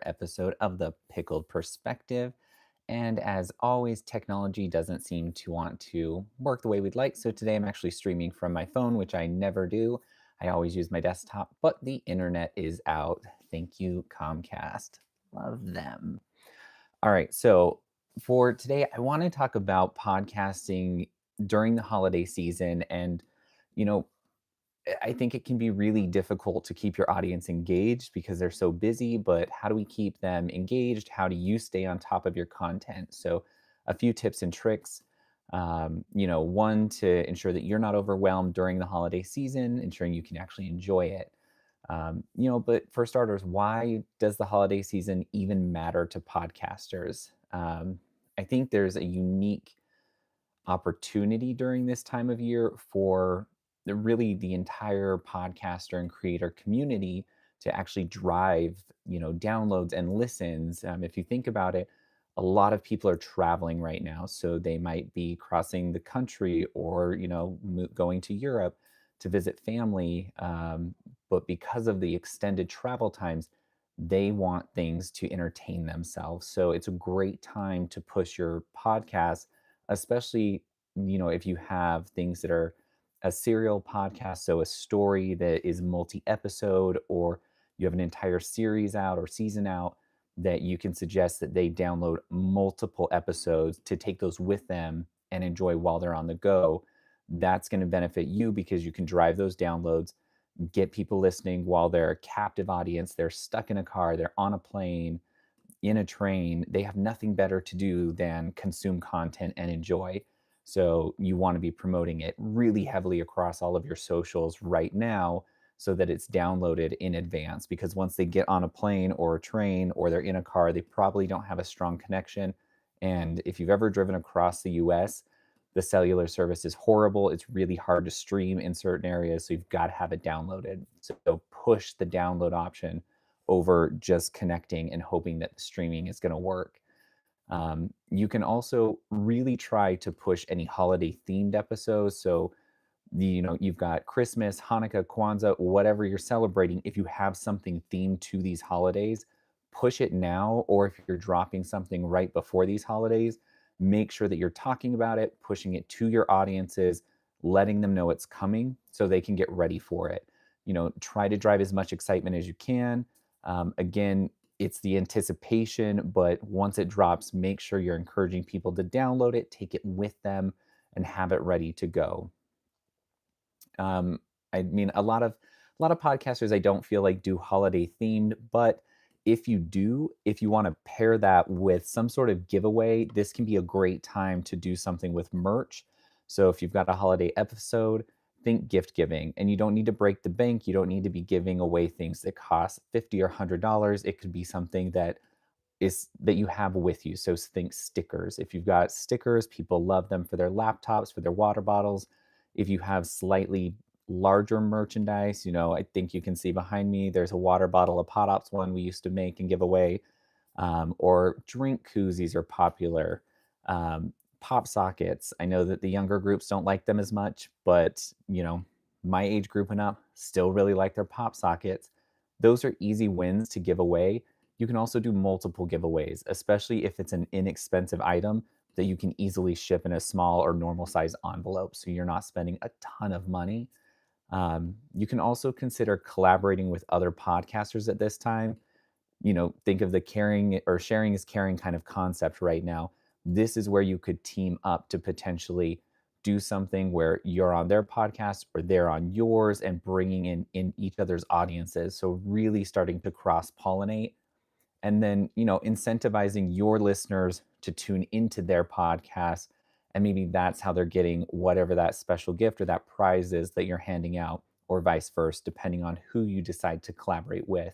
episode of the Pickled Perspective. And as always, technology doesn't seem to want to work the way we'd like. So today I'm actually streaming from my phone, which I never do. I always use my desktop, but the internet is out. Thank you, Comcast. Love them. All right. So for today, I want to talk about podcasting during the holiday season. And, you know, I think it can be really difficult to keep your audience engaged because they're so busy, but how do we keep them engaged? How do you stay on top of your content? So, a few tips and tricks. One to ensure that you're not overwhelmed during the holiday season, ensuring you can actually enjoy it. But for starters, why does the holiday season even matter to podcasters? I think there's a unique opportunity during this time of year for really the entire podcaster and creator community to actually drive downloads and listens. If you think about it, a lot of people are traveling right now, so they might be crossing the country or going to Europe to visit family, but because of the extended travel times, they want things to entertain themselves. So it's a great time to push your podcast, especially if you have things that are a serial podcast, so a story that is multi-episode, or you have an entire series out or season out, that you can suggest that they download multiple episodes to take those with them and enjoy while they're on the go. That's going to benefit you because you can drive those downloads, get people listening while they're a captive audience. They're stuck in a car, they're on a plane, in a train, they have nothing better to do than consume content and enjoy. So you want to be promoting it really heavily across all of your socials right now so that it's downloaded in advance. Because once they get on a plane or a train or they're in a car, they probably don't have a strong connection. And if you've ever driven across the US, the cellular service is horrible. It's really hard to stream in certain areas. So you've got to have it downloaded. So push the download option over just connecting and hoping that the streaming is going to work. You can also really try to push any holiday themed episodes. So you've got Christmas, Hanukkah, Kwanzaa, whatever you're celebrating. If you have something themed to these holidays, push it now. Or if you're dropping something right before these holidays, make sure that you're talking about it, pushing it to your audiences, letting them know it's coming so they can get ready for it. Try to drive as much excitement as you can. Again, it's the anticipation, but once it drops, make sure you're encouraging people to download it, take it with them, and have it ready to go. Um, I mean, a lot of podcasters I don't feel like do holiday themed, but if you do, if you want to pair that with some sort of giveaway, this can be a great time to do something with merch. So if you've got a holiday episode, think gift giving, and you don't need to break the bank. You don't need to be giving away things that cost 50 or $100. It could be something that you have with you. So think stickers. If you've got stickers, people love them for their laptops, for their water bottles. If you have slightly larger merchandise, I think you can see behind me, there's a water bottle, a Pot Ops one we used to make and give away. Or drink koozies are popular. Pop sockets. I know that the younger groups don't like them as much, but my age group and up still really like their pop sockets. Those are easy wins to give away. You can also do multiple giveaways, especially if it's an inexpensive item that you can easily ship in a small or normal size envelope, so you're not spending a ton of money. You can also consider collaborating with other podcasters at this time. Think of the caring or sharing is caring kind of concept right now. This is where you could team up to potentially do something where you're on their podcast or they're on yours and bringing in each other's audiences. So really starting to cross pollinate, and then incentivizing your listeners to tune into their podcast, and maybe that's how they're getting whatever that special gift or that prize is that you're handing out, or vice versa, depending on who you decide to collaborate with.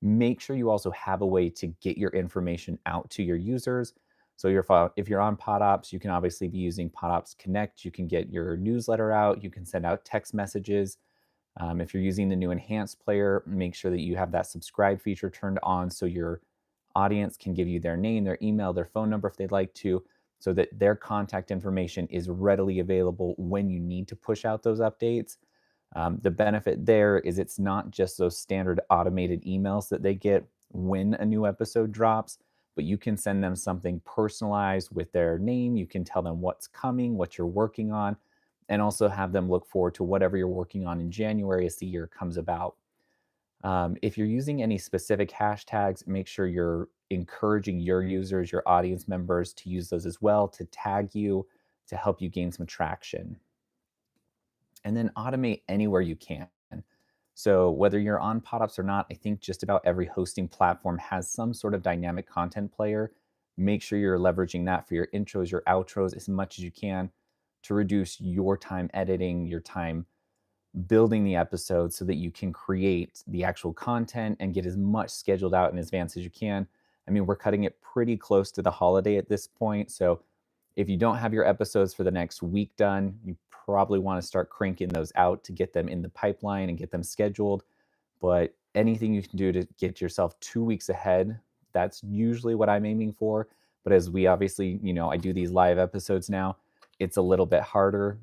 Make sure you also have a way to get your information out to your users. So if you're on PodOps, you can obviously be using PodOps Connect. You can get your newsletter out. You can send out text messages. If you're using the new enhanced player, make sure that you have that subscribe feature turned on so your audience can give you their name, their email, their phone number if they'd like to, so that their contact information is readily available when you need to push out those updates. The benefit there is it's not just those standard automated emails that they get. when a new episode drops, but you can send them something personalized with their name. You can tell them what's coming, what you're working on, and also have them look forward to whatever you're working on in January as the year comes about. If you're using any specific hashtags, make sure you're encouraging your users, your audience members to use those as well to tag you to help you gain some traction. And then automate anywhere you can. So, whether you're on PodUps or not, I think just about every hosting platform has some sort of dynamic content player. Make sure you're leveraging that for your intros, your outros as much as you can to reduce your time editing, your time building the episode so that you can create the actual content and get as much scheduled out in advance as you can. I mean, we're cutting it pretty close to the holiday at this point. So if you don't have your episodes for the next week done, you probably want to start cranking those out to get them in the pipeline and get them scheduled. But anything you can do to get yourself 2 weeks ahead, that's usually what I'm aiming for. But as we obviously, I do these live episodes now, it's a little bit harder.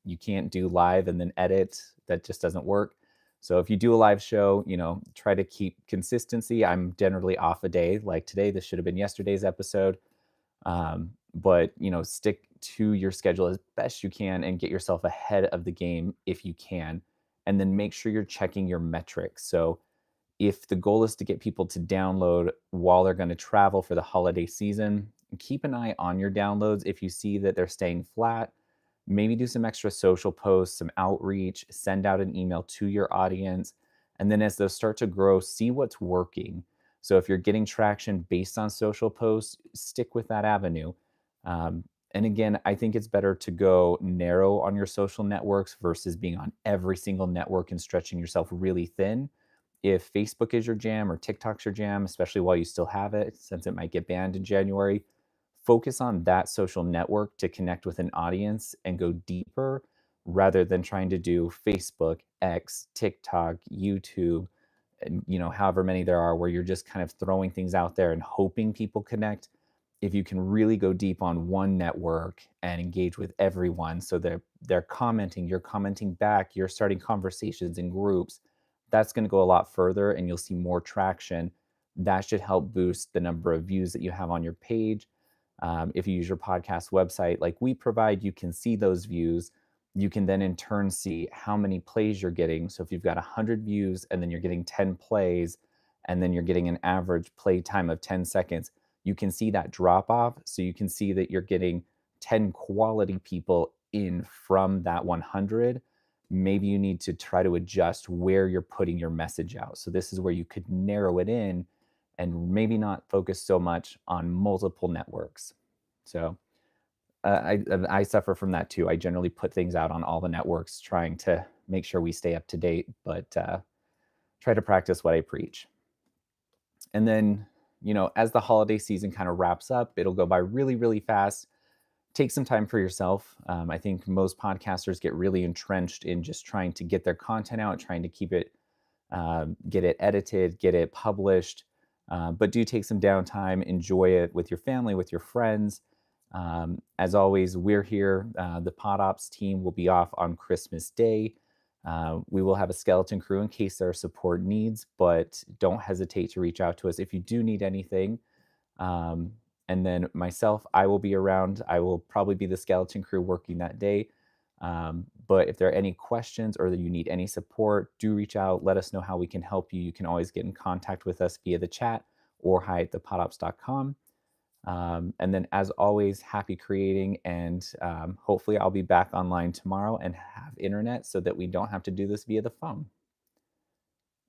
You can't do live and then edit. That just doesn't work. So if you do a live show, try to keep consistency. I'm generally off a day. Like today, this should have been yesterday's episode. But stick to your schedule as best you can and get yourself ahead of the game if you can. And then make sure you're checking your metrics. So if the goal is to get people to download while they're going to travel for the holiday season, keep an eye on your downloads. If you see that they're staying flat, maybe do some extra social posts, some outreach, send out an email to your audience. And then as those start to grow, see what's working. So if you're getting traction based on social posts, stick with that avenue. And again, I think it's better to go narrow on your social networks versus being on every single network and stretching yourself really thin. If Facebook is your jam or TikTok's your jam, especially while you still have it, since it might get banned in January, focus on that social network to connect with an audience and go deeper rather than trying to do Facebook, X, TikTok, YouTube, and however many there are where you're just kind of throwing things out there and hoping people connect. If you can really go deep on one network and engage with everyone so they're commenting, you're commenting back, you're starting conversations in groups, that's going to go a lot further and you'll see more traction. That should help boost the number of views that you have on your page. If you use your podcast website like we provide, you can see those views. You can then in turn see how many plays you're getting. So if you've got 100 views and then you're getting 10 plays and then you're getting an average play time of 10 seconds, you can see that drop off. So you can see that you're getting 10 quality people in from that 100. Maybe you need to try to adjust where you're putting your message out. So this is where you could narrow it in and maybe not focus so much on multiple networks. So I suffer from that too. I generally put things out on all the networks, trying to make sure we stay up to date, but try to practice what I preach. And then, as the holiday season kind of wraps up, it'll go by really, really fast. Take some time for yourself. I think most podcasters get really entrenched in just trying to get their content out, trying to keep it, get it edited, get it published. But do take some downtime, enjoy it with your family, with your friends. As always, we're here. The PodOps team will be off on Christmas Day. We will have a skeleton crew in case there are support needs, but don't hesitate to reach out to us if you do need anything. And then myself, I will be around. I will probably be the skeleton crew working that day. But if there are any questions or that you need any support, do reach out. Let us know how we can help you. You can always get in contact with us via the chat or hi@thepodops.com. And then, as always, happy creating. And hopefully, I'll be back online tomorrow and have internet so that we don't have to do this via the phone.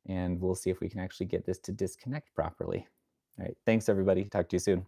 And we'll see if we can actually get this to disconnect properly. All right. Thanks, everybody. Talk to you soon.